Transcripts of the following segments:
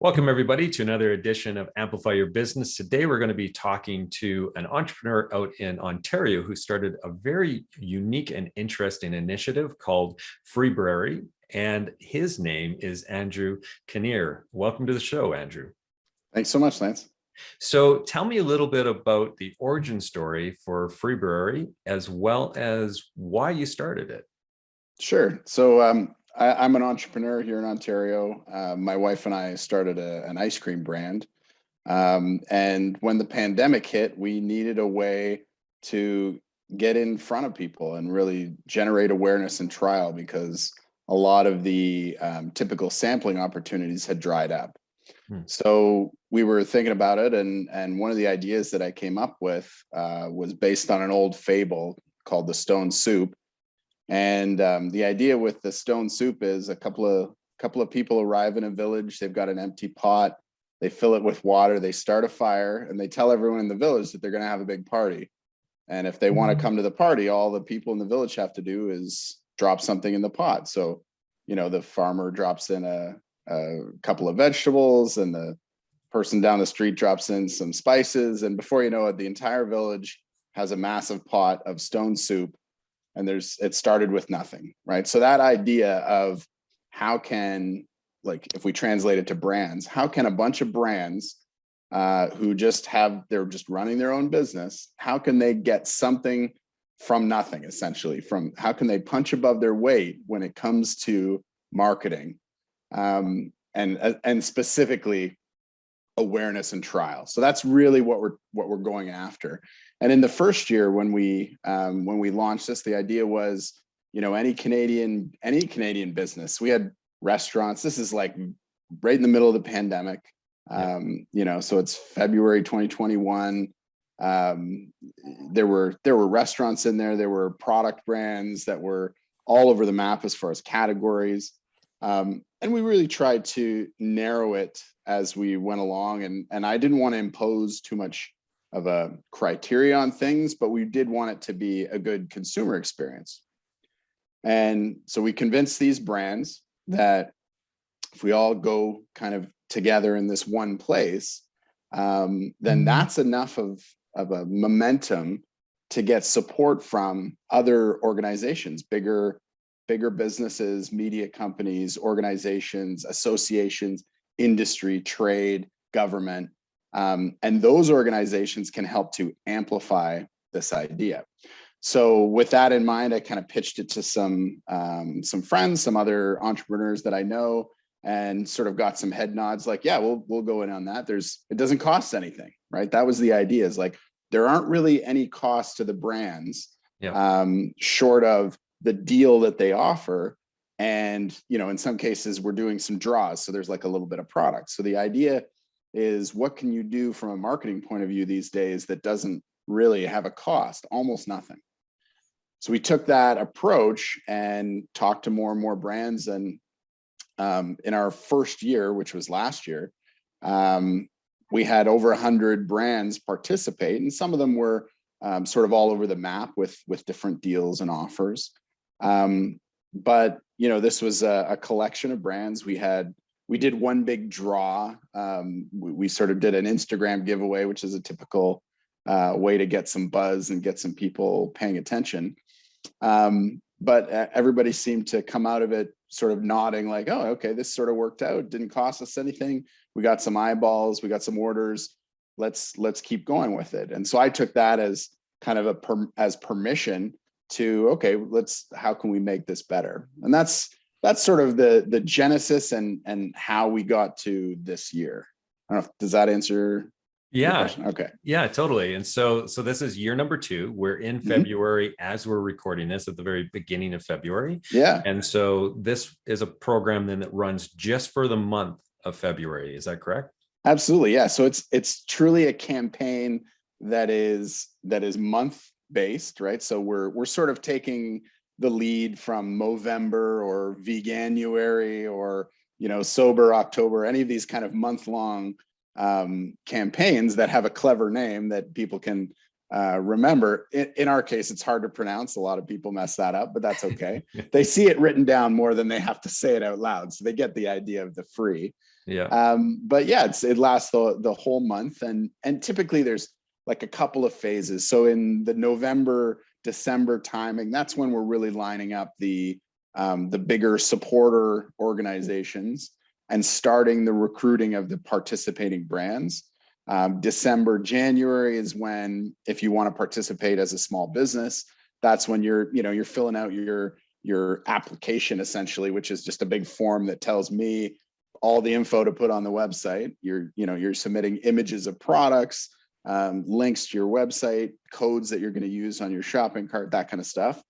Welcome, everybody, to another edition of Amplify Your Business. Today, we're going to be talking to an entrepreneur out in Ontario who started a very unique and interesting initiative called Freebruary, and his name is Andrew Kinnear. Welcome to the show, Andrew. Thanks so much, Lance. So tell me a little bit about the origin story for Freebruary, as well as why you started it. Sure. So I'm an entrepreneur here in Ontario. My wife and I started an ice cream brand. And when the pandemic hit, we needed a way to get in front of people and really generate awareness and trial because a lot of the typical sampling opportunities had dried up. So we were thinking about it, and one of the ideas that I came up with was based on an old fable called the stone soup. And the idea with the stone soup is a couple of people arrive in a village. They've got an empty pot. They fill it with water. They start a fire, and they tell everyone in the village that they're going to have a big party. And if they want to come to the party, all the people in the village have to do is drop something in the pot. So, the farmer drops in a couple of vegetables, and the person down the street drops in some spices. And before you know it, the entire village has a massive pot of stone soup. And it started with nothing, right? So that idea of how can, if we translate it to brands, how can a bunch of brands who they're just running their own business, how can they get something from nothing, essentially? How can they punch above their weight when it comes to marketing and specifically awareness and trial? So that's really what we're going after. And in the first year, when we launched this, the idea was, any Canadian business. We had restaurants. This is like right in the middle of the pandemic. So it's February 2021. There were restaurants in there. There were product brands that were all over the map as far as categories. And we really tried to narrow it as we went along. And I didn't want to impose too much of a criteria on things, but we did want it to be a good consumer experience. And so we convinced these brands that if we all go kind of together in this one place, then that's enough of a momentum to get support from other organizations, bigger businesses, media companies, organizations, associations, industry, trade, government. And those organizations can help to amplify this idea. So with that in mind, I kind of pitched it to some friends, some other entrepreneurs that I know, and sort of got some head nods like, yeah, we'll go in on that. It doesn't cost anything, right? That was the idea, is like, there aren't really any costs to the brands, short of the deal that they offer. And, in some cases we're doing some draws. So there's like a little bit of product. So the idea is, what can you do from a marketing point of view these days that doesn't really have a cost? Almost nothing. So we took that approach and talked to more and more brands. And in our first year, which was last year, we had over 100 brands participate, and some of them were sort of all over the map with different deals and offers. But this was a collection of brands. We did one big draw. We sort of did an Instagram giveaway, which is a typical way to get some buzz and get some people paying attention. But everybody seemed to come out of it sort of nodding like, oh, okay, this sort of worked out. It didn't cost us anything. We got some eyeballs. We got some orders. Let's keep going with it. And so I took that as kind of as permission to, okay, how can we make this better? And that's sort of the genesis and how we got to this year. I don't know, does that answer your question? Okay. Yeah, totally. And so this is year number 2. We're in February as we're recording this, at the very beginning of February. Yeah. And so this is a program then that runs just for the month of February. Is that correct? Absolutely. Yeah. So it's truly a campaign that is month based, right? So we're sort of taking the lead from Movember or Veganuary or Sober October, any of these kind of month-long campaigns that have a clever name that people can remember. In our case, it's hard to pronounce. A lot of people mess that up, but that's okay. They see it written down more than they have to say it out loud, so they get the idea of the free. Yeah. But yeah, it lasts the whole month, and typically there's like a couple of phases. So in the November, December timing, that's when we're really lining up the bigger supporter organizations and starting the recruiting of the participating brands. December, January is when, if you want to participate as a small business, that's when you're filling out your application essentially, which is just a big form that tells me all the info to put on the website. You're submitting images of products, links to your website, codes that you're going to use on your shopping cart, that kind of stuff.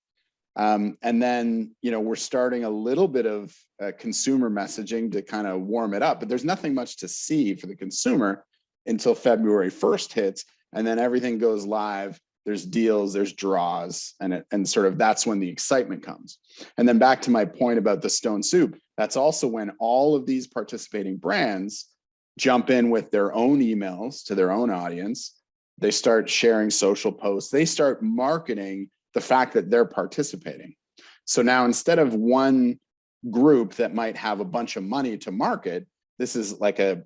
And then, we're starting a little bit of consumer messaging to kind of warm it up, but there's nothing much to see for the consumer until February 1st hits. And then everything goes live. There's deals, there's draws, and sort of that's when the excitement comes. And then back to my point about the stone soup, that's also when all of these participating brands jump in with their own emails to their own audience. They start sharing social posts. They start marketing the fact that they're participating. So now, instead of one group that might have a bunch of money to market, this is like a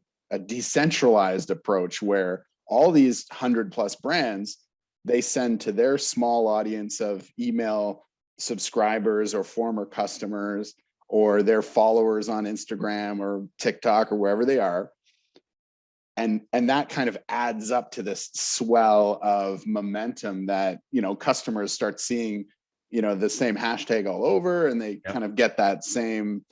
decentralized approach where all these 100+ brands, they send to their small audience of email subscribers or former customers or their followers on Instagram or TikTok or wherever they are. And that kind of adds up to this swell of momentum that, customers start seeing, the same hashtag all over, and they kind of get that same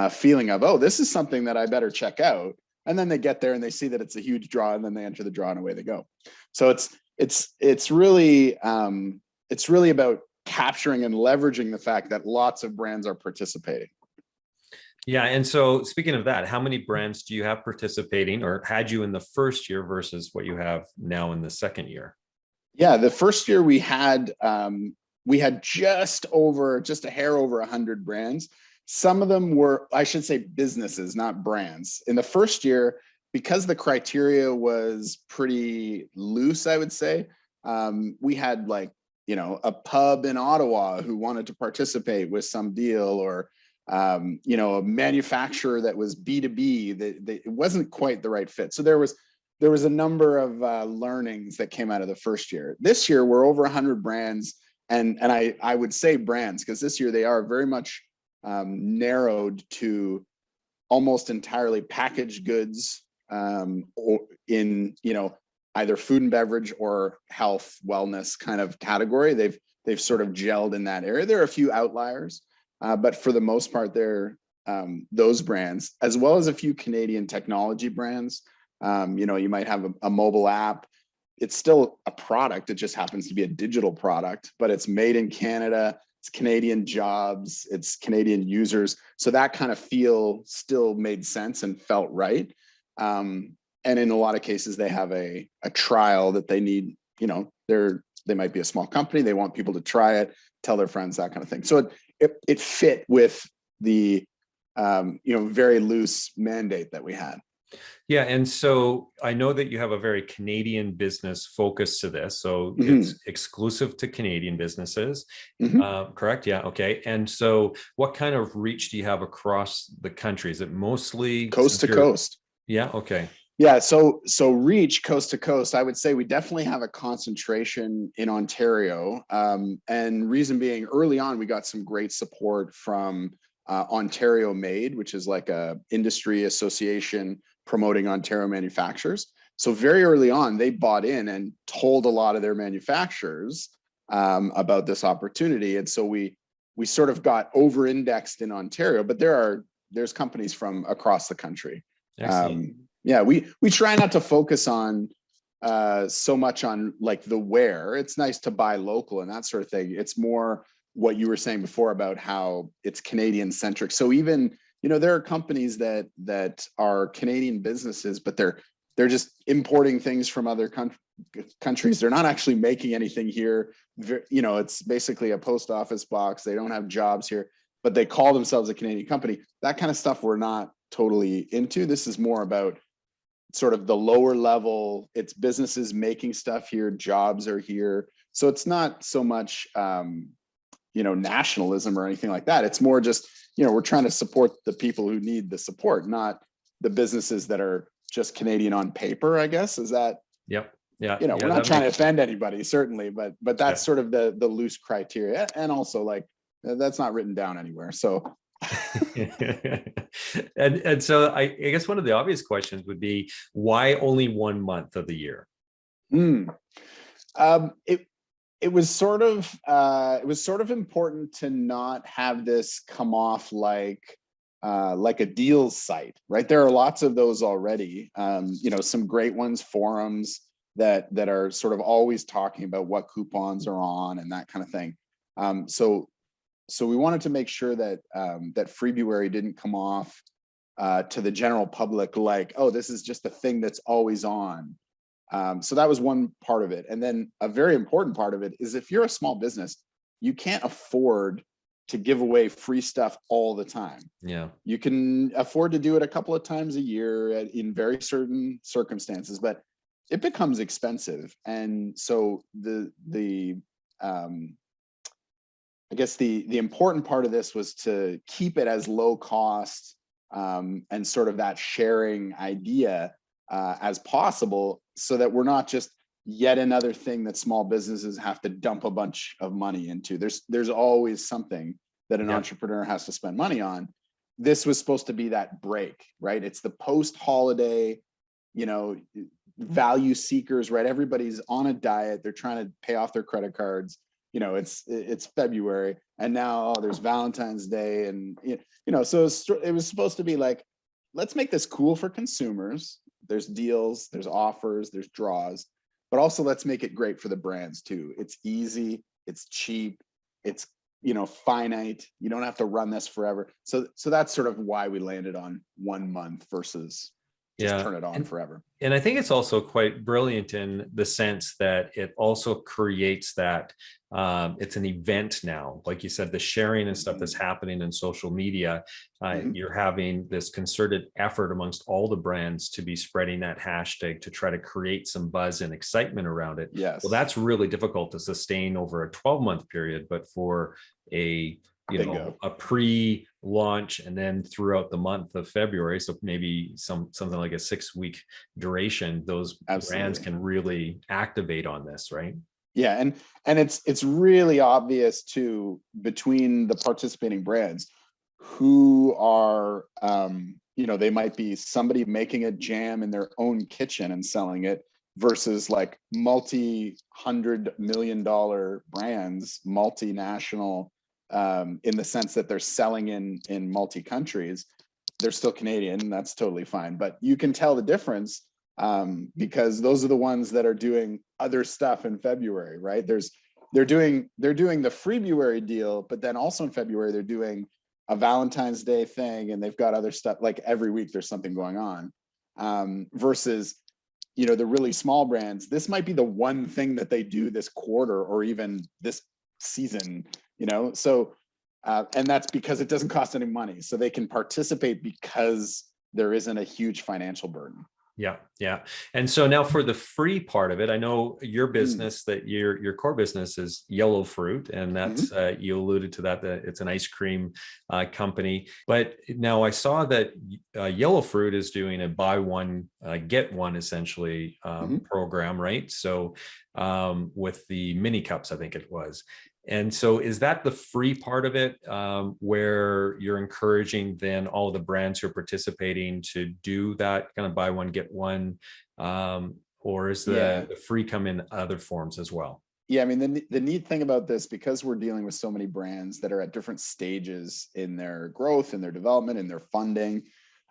feeling of, oh, this is something that I better check out. And then they get there and they see that it's a huge draw, and then they enter the draw and away they go. So it's really about capturing and leveraging the fact that lots of brands are participating. Yeah. And so speaking of that, how many brands do you have participating, or had you in the first year versus what you have now in the second year? Yeah, the first year we had just a hair over 100 brands. Some of them were, I should say, businesses, not brands. In the first year, because the criteria was pretty loose, I would say, we had a pub in Ottawa who wanted to participate with some deal, or a manufacturer that was B2B, that it wasn't quite the right fit. So there was a number of learnings that came out of the first year. This year, we're over 100 brands, and I would say brands because this year they are very much narrowed to almost entirely packaged goods, or in either food and beverage or health wellness kind of category. They've sort of gelled in that area. There are a few outliers, but for the most part, they're those brands, as well as a few Canadian technology brands. You might have a mobile app. It's still a product. It just happens to be a digital product, but it's made in Canada. It's Canadian jobs. It's Canadian users. So that kind of feel still made sense and felt right. And in a lot of cases, they have a trial that they need. They might be a small company. They want people to try it, tell their friends, that kind of thing. So it fit with the very loose mandate that we had. Yeah. And so I know that you have a very Canadian business focus to this. So it's exclusive to Canadian businesses, correct? Yeah. Okay. And so what kind of reach do you have across the country? Is it mostly coast to coast? Yeah. Okay. Yeah. So reach coast to coast, I would say we definitely have a concentration in Ontario. And reason being, early on, we got some great support from Ontario Made, which is like a industry association promoting Ontario manufacturers. So very early on, they bought in and told a lot of their manufacturers about this opportunity. And so we sort of got over-indexed in Ontario, but there's companies from across the country. Yeah, we try not to focus on so much on like the where. It's nice to buy local and that sort of thing. It's more what you were saying before about how it's Canadian centric. So even, there are companies that are Canadian businesses, but they're just importing things from other countries. They're not actually making anything here. It's basically a post office box. They don't have jobs here, but they call themselves a Canadian company. That kind of stuff we're not totally into. This is more about sort of the lower level. It's businesses making stuff here, jobs are here. So it's not so much, nationalism or anything like that. It's more just, we're trying to support the people who need the support, not the businesses that are just Canadian on paper, I guess. Is that? Yep. Yeah. We're not trying to offend anybody, certainly, but that's sort of the loose criteria. And also, like, that's not written down anywhere. So and so I guess one of the obvious questions would be, why only 1 month of the year? It was sort of important to not have this come off like a deals site, right? There are lots of those already. Some great ones, forums that are sort of always talking about what coupons are on and that kind of thing. So we wanted to make sure that that Freebruary didn't come off to the general public like, oh, this is just a thing that's always on. So that was one part of it. And then a very important part of it is, if you're a small business, you can't afford to give away free stuff all the time. Yeah. You can afford to do it a couple of times a year in very certain circumstances, but it becomes expensive. And so I guess the important part of this was to keep it as low cost and sort of that sharing idea as possible, so that we're not just yet another thing that small businesses have to dump a bunch of money into. There's always something that an entrepreneur has to spend money on. This was supposed to be that break, right? It's the post-holiday, value seekers, right? Everybody's on a diet. They're trying to pay off their credit cards. It's February, and now there's Valentine's Day, and so it was supposed to be like, let's make this cool for consumers. There's deals, there's offers, there's draws, but also let's make it great for the brands too. It's easy, it's cheap, it's finite. You don't have to run this forever. So that's sort of why we landed on 1 month versus just turn it on forever. And I think it's also quite brilliant in the sense that it also creates that it's an event now. Like you said, the sharing and stuff that's happening in social media, you're having this concerted effort amongst all the brands to be spreading that hashtag to try to create some buzz and excitement around it. Yes. Well, that's really difficult to sustain over a 12-month period, but for a pre-launch and then throughout the month of February, so maybe something like a 6-week duration, those brands can really activate on this, right? Yeah, and it's really obvious too, between the participating brands, who are they might be somebody making a jam in their own kitchen and selling it, versus like multi-$100 million brands, multinational, in the sense that they're selling in multi countries. They're still Canadian, that's totally fine, but you can tell the difference because those are the ones that are doing other stuff in February, right? They're doing the Freebruary deal, but then also in February they're doing a Valentine's Day thing, and they've got other stuff. Like every week there's something going on, versus the really small brands. This might be the one thing that they do this quarter or even this season, so and that's because it doesn't cost any money, so they can participate because there isn't a huge financial burden. Yeah. And so now for the free part of it, I know your business, that your core business is Yellow Fruit, and that's you alluded to that it's an ice cream company. But now I saw that Yellow Fruit is doing a buy one get one essentially program, right? So with the mini cups, I think it was. And so is that the free part of it, where you're encouraging then all the brands who are participating to do that kind of buy one, get one, or is the free come in other forms as well? Yeah, I mean, the neat thing about this, because we're dealing with so many brands that are at different stages in their growth, in their development, in their funding,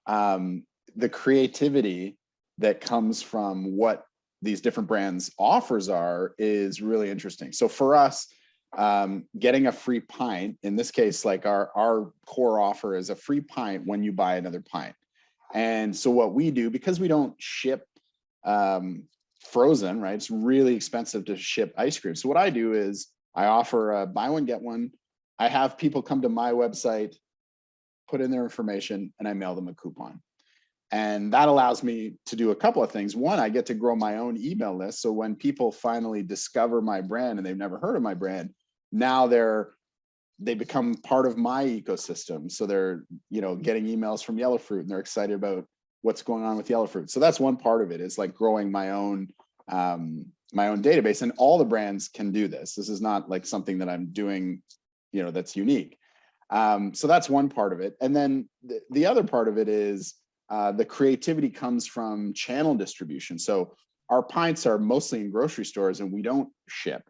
the creativity that comes from what these different brands' offers are is really interesting. So for us, getting a free pint, in this case, like our core offer is a free pint when you buy another pint. And so what we do, because we don't ship frozen, right? It's really expensive to ship ice cream. So what I do is I offer a buy one, get one. I have people come to my website, put in their information, and I mail them a coupon. And that allows me to do a couple of things. One, I get to grow my own email list. So when people finally discover my brand and they've never heard of my brand, now they become part of my ecosystem. So they're, getting emails from Yellowfruit and they're excited about what's going on with Yellowfruit. So that's one part of it, is like growing my own database. And all the brands can do this. This is not like something that I'm doing, that's unique. So that's one part of it. And then the other part of it is the creativity comes from channel distribution. So our pints are mostly in grocery stores and we don't ship.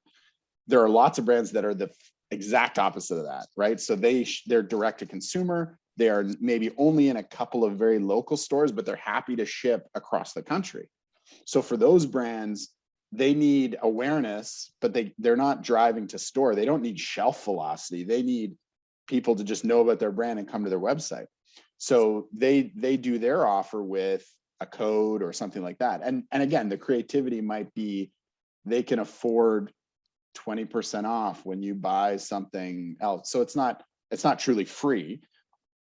There are lots of brands that are the exact opposite of that, right? So they're direct to consumer. They are maybe only in a couple of very local stores, but they're happy to ship across the country. So for those brands, they need awareness, but they're not driving to store. They don't need shelf velocity. They need people to just know about their brand and come to their website. So they do their offer with a code or something like that. And again, the creativity might be they can afford 20% off when you buy something else. So it's not truly free.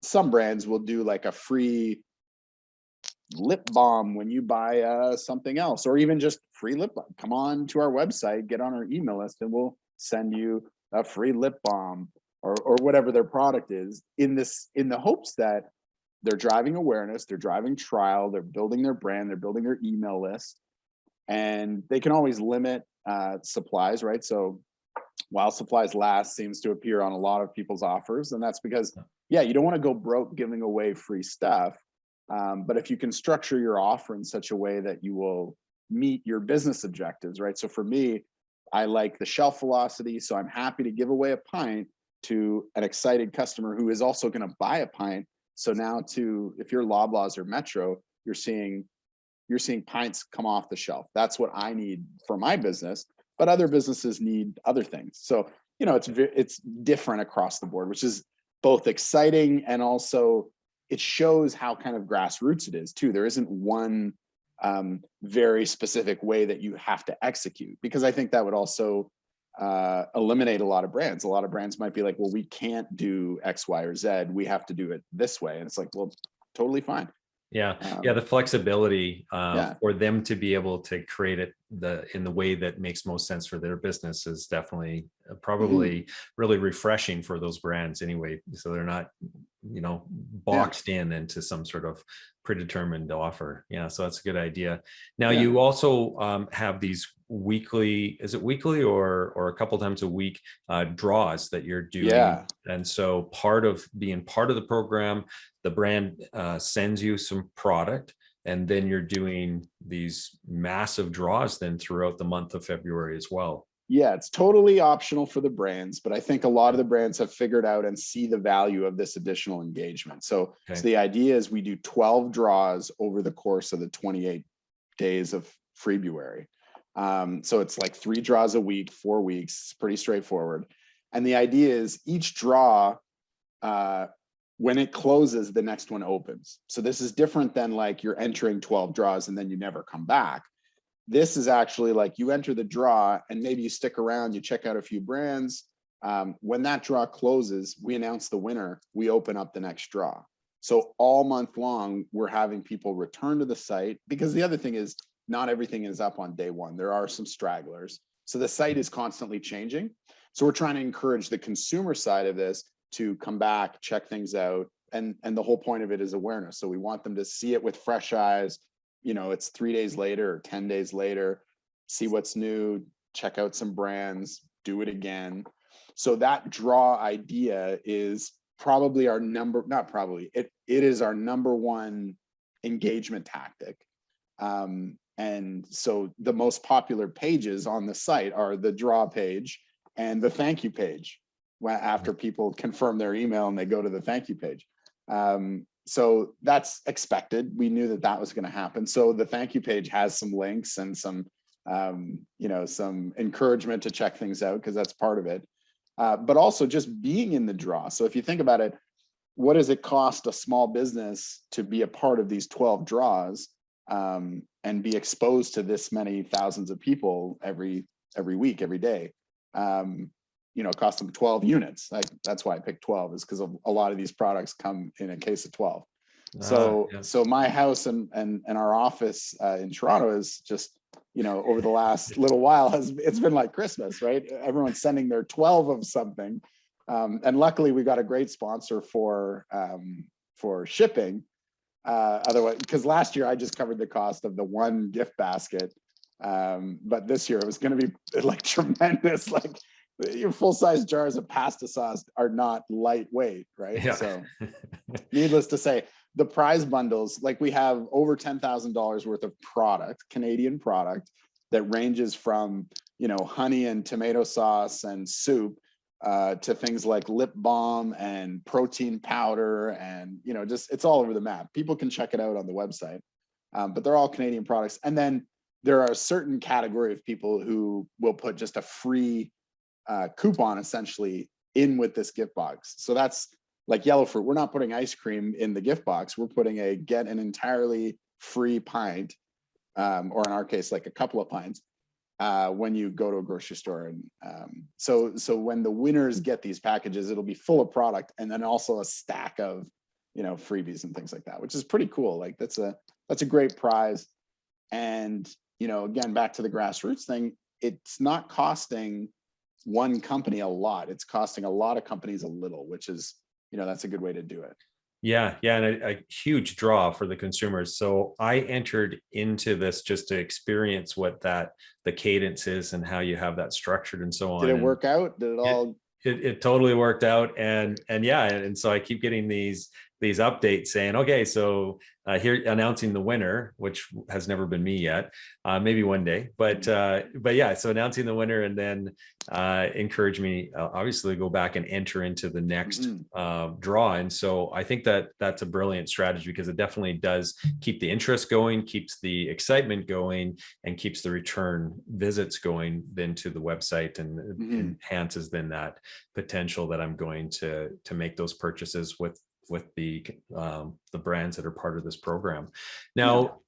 Some brands will do like a free lip balm when you buy something else, or even just free lip balm. Come on to our website, get on our email list, and we'll send you a free lip balm or whatever their product is, in the hopes that they're driving awareness, they're driving trial, they're building their brand, they're building their email list, and they can always limit supplies, right? So while supplies last seems to appear on a lot of people's offers, and that's because, you don't want to go broke giving away free stuff. But if you can structure your offer in such a way that you will meet your business objectives, right? So for me, I like the shelf velocity, so I'm happy to give away a pint to an excited customer who is also going to buy a pint. So now if you're Loblaws or Metro, you're seeing pints come off the shelf. That's what I need for my business, but other businesses need other things. So, it's different across the board, which is both exciting and also it shows how kind of grassroots it is too. There isn't one very specific way that you have to execute, because I think that would also eliminate a lot of brands. A lot of brands might be like, well, we can't do X, Y, or Z. We have to do it this way. And it's like, well, totally fine. Yeah. The flexibility for them to be able to create it in the way that makes most sense for their business is definitely probably really refreshing for those brands anyway. So they're not, boxed in into some sort of predetermined offer. Yeah. So that's a good idea. Now you also have these weekly, is it weekly or a couple times a week draws that you're doing. Yeah. And so being part of the program, the brand sends you some product, and then you're doing these massive draws then throughout the month of February as well. Yeah, it's totally optional for the brands, but I think a lot of the brands have figured out and see the value of this additional engagement. So the idea is we do 12 draws over the course of the 28 days of Freebruary. So it's like 3 draws a week, 4 weeks. It's pretty straightforward. And the idea is each draw, when it closes, the next one opens. So this is different than like you're entering 12 draws and then you never come back. This is actually like you enter the draw and maybe you stick around, you check out a few brands. When that draw closes, we announce the winner, we open up the next draw. So all month long, we're having people return to the site, because the other thing is not everything is up on day one. There are some stragglers. So the site is constantly changing. So we're trying to encourage the consumer side of this to come back, check things out. And the whole point of it is awareness. So we want them to see it with fresh eyes. It's 3 days later or 10 days later, see what's new, check out some brands, do it again. So that draw idea is probably it is our number one engagement tactic. And so the most popular pages on the site are the draw page and the thank you page, after people confirm their email and they go to the thank you page. So that's expected. We knew that was going to happen. So the thank you page has some links and some encouragement to check things out, because that's part of it. But also just being in the draw. So if you think about it, what does it cost a small business to be a part of these 12 draws and be exposed to this many thousands of people every week, every day? It cost them 12 units. That's why I picked 12, is because a lot of these products come in a case of 12. So, Yeah. so my house and our office in Toronto is just, over the last little while it's been like Christmas, right? Everyone's sending their 12 of something. And luckily we got a great sponsor for shipping. Otherwise, because last year I just covered the cost of the one gift basket. But this year it was going to be like tremendous. Like your full-size jars of pasta sauce are not lightweight, right? Yeah. So needless to say, the prize bundles, like we have over $10,000 worth of product, Canadian product, that ranges from, honey and tomato sauce and soup to things like lip balm and protein powder, and just it's all over the map. People can check it out on the website, but they're all Canadian products. And then there are a certain category of people who will put just a free coupon essentially in with this gift box. So that's like yellow fruit. We're not putting ice cream in the gift box. We're putting get an entirely free pint, or in our case, like a couple of pints, when you go to a grocery store. And so when the winners get these packages, it'll be full of product and then also a stack of, freebies and things like that, which is pretty cool. Like that's a great prize. And, again, back to the grassroots thing, it's not costing one company a lot. It's costing a lot of companies a little, which is, that's a good way to do it. Yeah, and a huge draw for the consumers. So I entered into this just to experience what the cadence is and how you have that structured and so on. Did it work out? Did it all? It totally worked out, and yeah, and so I keep getting these updates saying, okay, so here announcing the winner, which has never been me yet, maybe one day, but yeah, so announcing the winner, and then encourage me obviously to go back and enter into the next draw. And so I think that's a brilliant strategy, because it definitely does keep the interest going, keeps the excitement going, and keeps the return visits going then to the website, and enhances then that potential that I'm going to make those purchases with the brands that are part of this program. Now,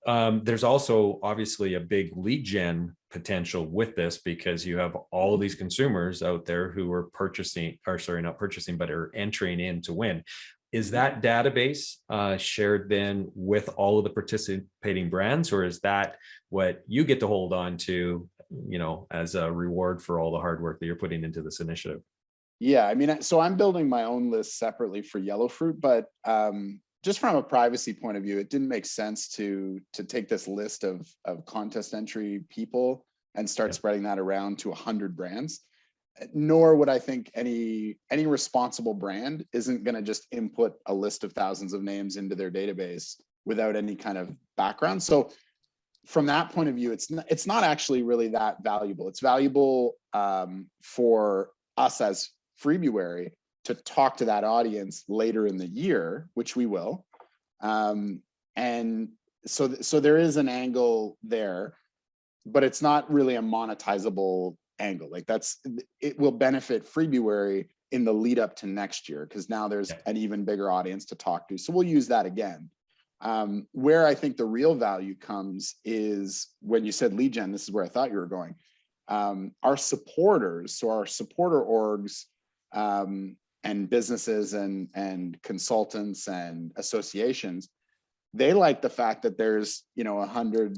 there's also obviously a big lead gen potential with this, because you have all of these consumers out there who are purchasing, or sorry, not purchasing, but are entering in to win. Is that database shared then with all of the participating brands, or is that what you get to hold on to, as a reward for all the hard work that you're putting into this initiative? Yeah, I mean, so I'm building my own list separately for yellow fruit, but just from a privacy point of view, it didn't make sense to take this list of contest entry people and start spreading that around to 100 brands. Nor would I think any responsible brand isn't going to just input a list of thousands of names into their database without any kind of background. So from that point of view, it's not actually really that valuable. It's valuable for us as Freebruary to talk to that audience later in the year, which we will. And so there is an angle there, but it's not really a monetizable angle. Like it will benefit Freebruary in the lead up to next year, because now there's an even bigger audience to talk to. So we'll use that again. Where I think the real value comes is when you said lead gen, this is where I thought you were going. Our supporters, so our supporter orgs, and businesses and consultants and associations, they like the fact that there's 100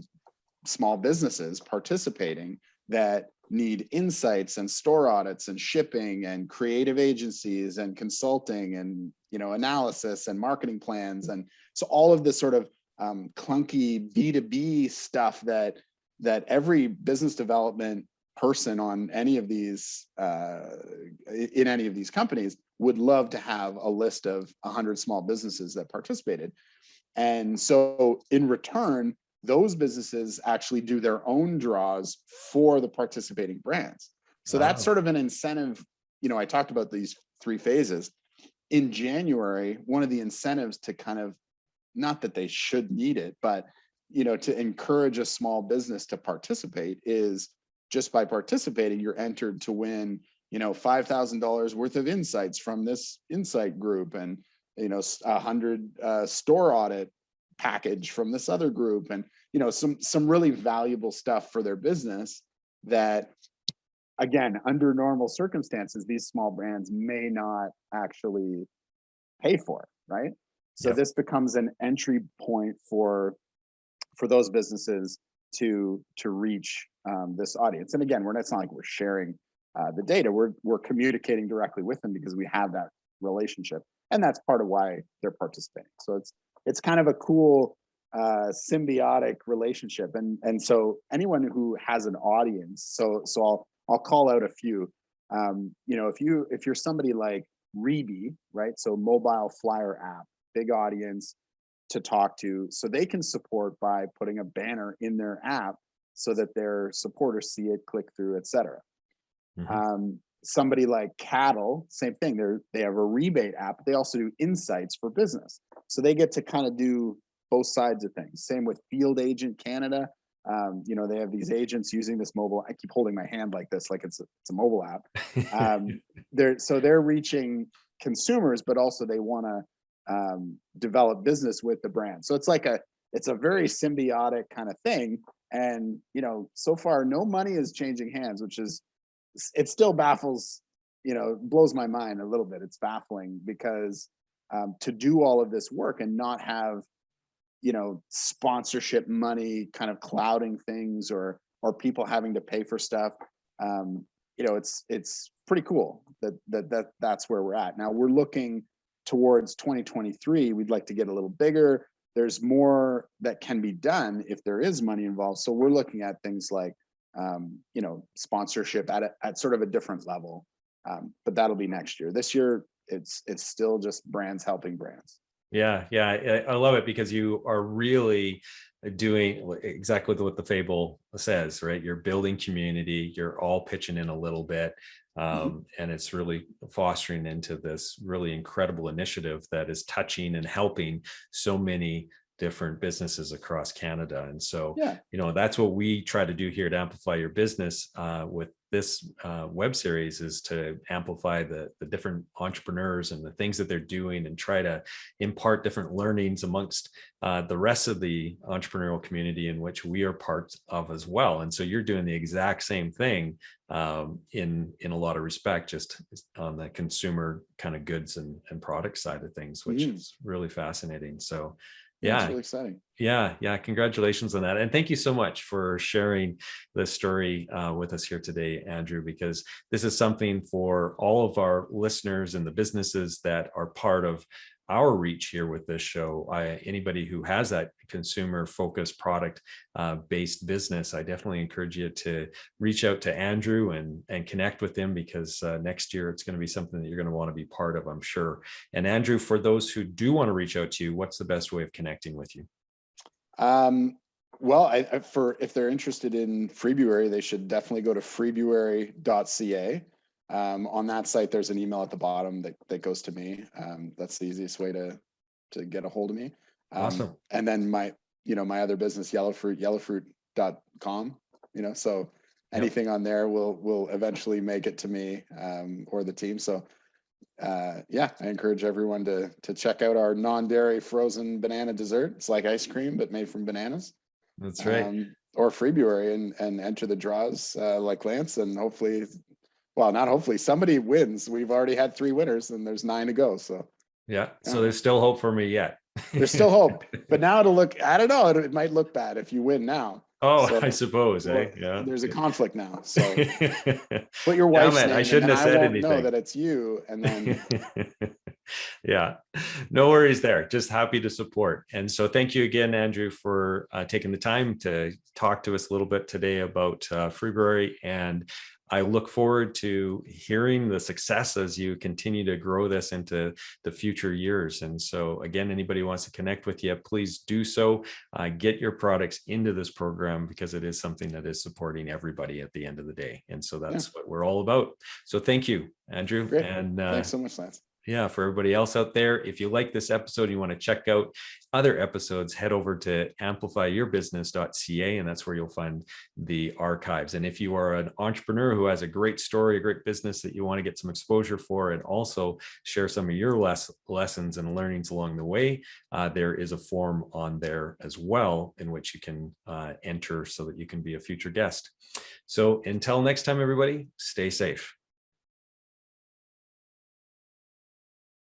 small businesses participating that need insights and store audits and shipping and creative agencies and consulting and analysis and marketing plans. And so all of this sort of clunky B2B stuff that every business development person on any of these in any of these companies would love to have a list of 100 small businesses that participated. And so in return, those businesses actually do their own draws for the participating brands. So that's sort of an incentive. I talked about these 3 phases. In January, one of the incentives to kind of, not that they should need it, but to encourage a small business to participate is, just by participating, you're entered to win, $5,000 worth of insights from this insight group, and 100 store audit package from this other group, and some really valuable stuff for their business that, again, under normal circumstances, these small brands may not actually pay for, right? So this becomes an entry point for those businesses to reach this audience. And again, it's not like we're sharing the data. We're communicating directly with them because we have that relationship, and that's part of why they're participating. So it's kind of a cool symbiotic relationship. And so anyone who has an audience, so I'll call out a few. If you're somebody like Reebee, right? So mobile flyer app, big audience to talk to, so they can support by putting a banner in their app so that their supporters see it, click through, etc. Somebody like Cattle, same thing. They have a rebate app, but they also do insights for business. So they get to kind of do both sides of things. Same with Field Agent Canada. They have these agents using this mobile. I keep holding my hand like this, like it's a mobile app. They're reaching consumers, but also they want to develop business with the brand. So it's a very symbiotic kind of thing. And so far, no money is changing hands, which is, it still baffles, blows my mind a little bit. It's baffling because to do all of this work and not have sponsorship money kind of clouding things, or people having to pay for stuff, it's pretty cool that's where we're at now. We're looking towards 2023. We'd like to get a little bigger. There's more that can be done if there is money involved. So we're looking at things like sponsorship at sort of a different level, but that'll be next year. This year it's still just brands helping brands. Yeah, I love it because you are really doing exactly what the fable says, right? You're building community, you're all pitching in a little bit, and it's really fostering into this really incredible initiative that is touching and helping so many different businesses across Canada. And so, that's what we try to do here at Amplify Your Business with this web series, is to amplify the different entrepreneurs and the things that they're doing, and try to impart different learnings amongst the rest of the entrepreneurial community in which we are part of as well. And so you're doing the exact same thing in a lot of respect, just on the consumer kind of goods and product side of things, which is really fascinating. So yeah, it's really exciting. Yeah. Congratulations on that. And thank you so much for sharing this story with us here today, Andrew, because this is something for all of our listeners and the businesses that are part of our reach here with this show. Anybody who has that consumer focused product based business, I definitely encourage you to reach out to Andrew and connect with him, because next year it's going to be something that you're going to want to be part of, I'm sure. And Andrew, for those who do want to reach out to you, what's the best way of connecting with you? Well, if they're interested in Freebruary, they should definitely go to freebruary.ca. On that site, there's an email at the bottom that goes to me. That's the easiest way to get a hold of me. Awesome. And then my other business, yellowfruit.com, so anything on there will eventually make it to me, or the team. So I encourage everyone to check out our non-dairy frozen banana dessert. It's like ice cream, but made from bananas. That's right. Or Freebruary and enter the draws like Lance, and hopefully, well, not hopefully, somebody wins. We've already had 3 winners and there's 9 to go. So so there's still hope for me yet. There's still hope, but now it'll look, I don't know, it might look bad if you win now. So, I suppose, Yeah. There's a conflict now. So put your wife's name, I shouldn't have said anything. Know that it's you, and then yeah, no worries there. Just happy to support. And so thank you again, Andrew, for taking the time to talk to us a little bit today about Freebruary. And I look forward to hearing the success as you continue to grow this into the future years. And so again, anybody who wants to connect with you, please do so. Get your products into this program, because it is something that is supporting everybody at the end of the day. And so that's what we're all about. So thank you, Andrew. Great. And thanks so much, Lance. Yeah, for everybody else out there, if you like this episode, you want to check out other episodes, head over to amplifyyourbusiness.ca, and that's where you'll find the archives. And if you are an entrepreneur who has a great story, a great business that you want to get some exposure for, and also share some of your lessons and learnings along the way, there is a form on there as well in which you can enter so that you can be a future guest. So until next time, everybody, stay safe.